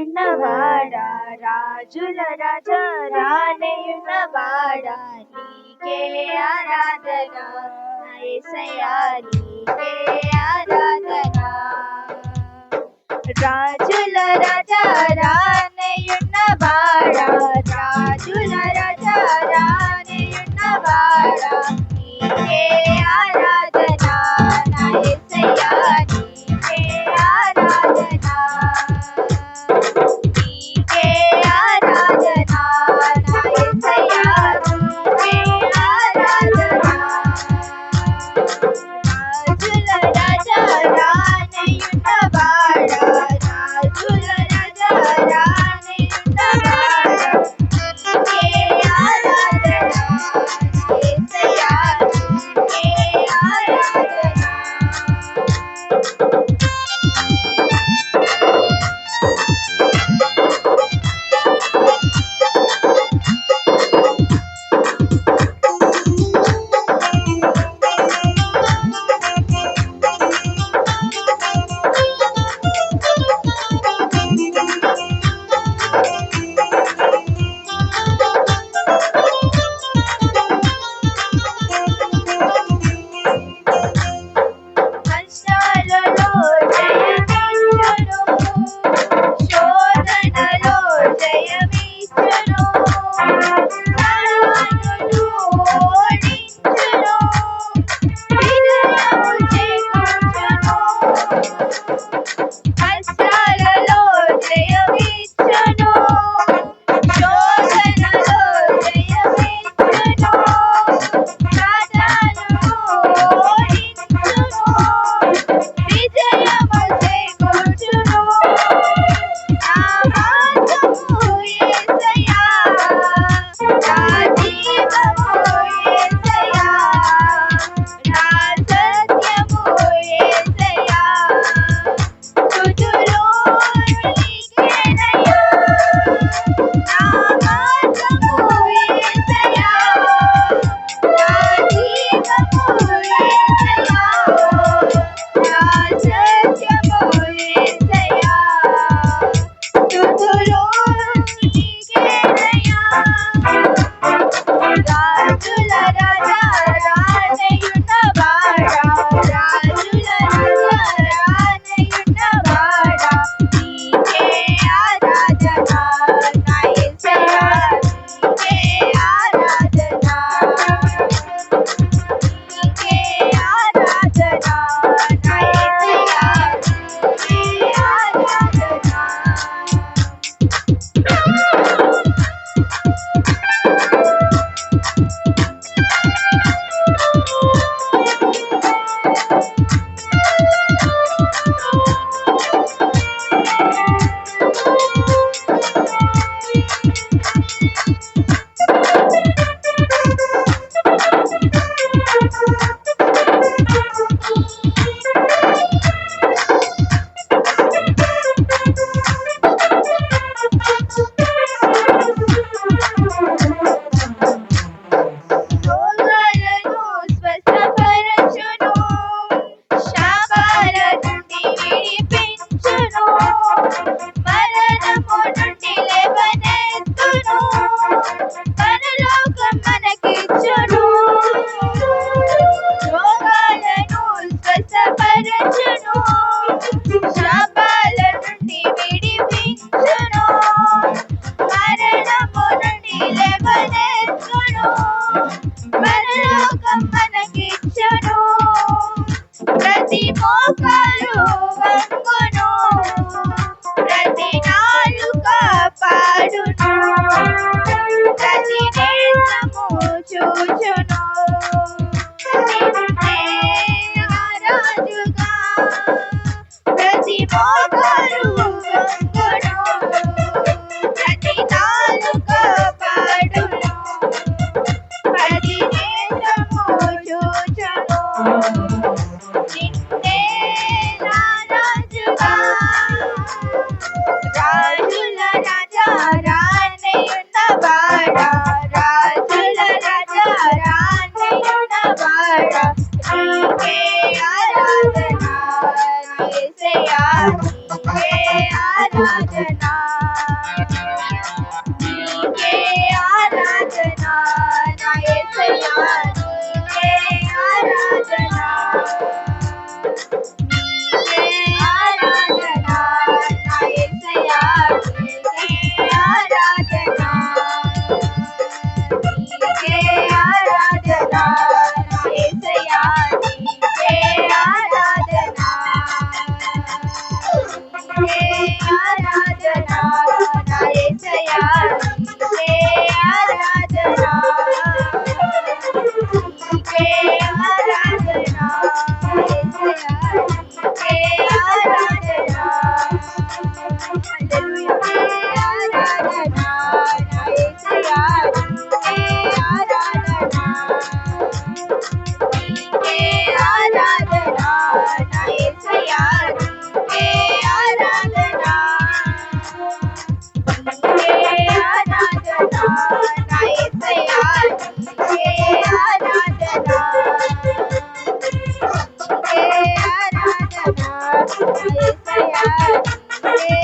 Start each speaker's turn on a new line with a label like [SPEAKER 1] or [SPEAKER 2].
[SPEAKER 1] రానేయున్నవాడా రాజుల రాజా రానేయున్నవాడా నీకే ఆరాధన యేసయ్యా నీకే ఆరాధన రాజుల రాజా రానేయున్నవాడా రాజుల రాజా రానేయున్నవాడా నీకే ఆరాధన నా యేసయ్యా నీకే ఆరాధన నీకే ఆరాధన నా యేసయ్యా నీకే ఆరాధన రాజుల రాజా రానేయున్నవాడా రాజుల రాజా రానేయున్నవాడా నీకే ఆరాధన నా యేసయ్యా నీకే ఆరాధన కష్టాలలో జయమిచ్చును శోధనలో జయమిచ్చును మరణమును ఓడించును విజయము చేకూర్చును కష్టాలలో జయమిచ్చును శోధనలో జయమిచ్చును సాతానును ఓడించును విజయము చేకూర్చును నా మార్గము యేసయ్యా నా జీవము యేసయ్యా నా సత్యము యేసయ్యా స్తుతులు నీకేనయ్యా నా మార్గము యేసయ్యా నా జీవము యేసయ్యా నా సత్యము యేసయ్యా స్తుతులు నీకేనయ్యా రాజుల రాజా రానేయున్నవాడా రాజుల రాజా రానేయున్నవాడా నీకే ఆరాధన నా యేసయ్యా నీకే ఆరాధన నీకే ఆరాధన నా యేసయ్యా నీకే ఆరాధన రోగాలను స్వస్థపరచును శాపాల నుండి విడిపించును మరణము నుండి లేవనెత్తును పరలోకం మనకిచ్చును రోగాలను స్వస్థపరచును శాపాల నుండి విడిపించును మరణము నుండి లేవనెత్తును పరలోకం మనకిచ్చును ప్రతి మోకాలు వంగును ప్రతి నాలుక పాడును ప్రతి నేత్రము చూచును నిన్నే రాజుగా ప్రతి మోకాలు వంగును ప్రతి నాలుక పాడును ప్రతి నేత్రము చూచును నిన్నే రాజుగా రాజుల రాజా రానేయున్నవాడా రాజుల రాజా రానేయున్నవాడా నీకే ఆరాధన యేసయ్యా నీకే ఆరాధన నీకే ఆరాధన నా యేసయ్యా నీకే ఆరాధన నీకే ఆరాధన నా యేసయ్యా నీకే ఆరాధన నీకే ఆరాధన నా యేసయ్యా నీకే ఆరాధన నీకే ఆరాధన నా యేసయ్యా నీకే ఆరాధన నీకే ఆరాధన యేసయ్యా నీకే ఆరాధన హల్లెలూయా ఆరాధన నా యేసయ్యా నీకే ఆరాధన నీకే ఆరాధన నా యేసయ్యా నీకే ఆరాధన నీకే ఆరాధన నా యేసయ్యా నీకే ఆరాధన నీకే ఆరాధన నా యేసయ్యా నీకే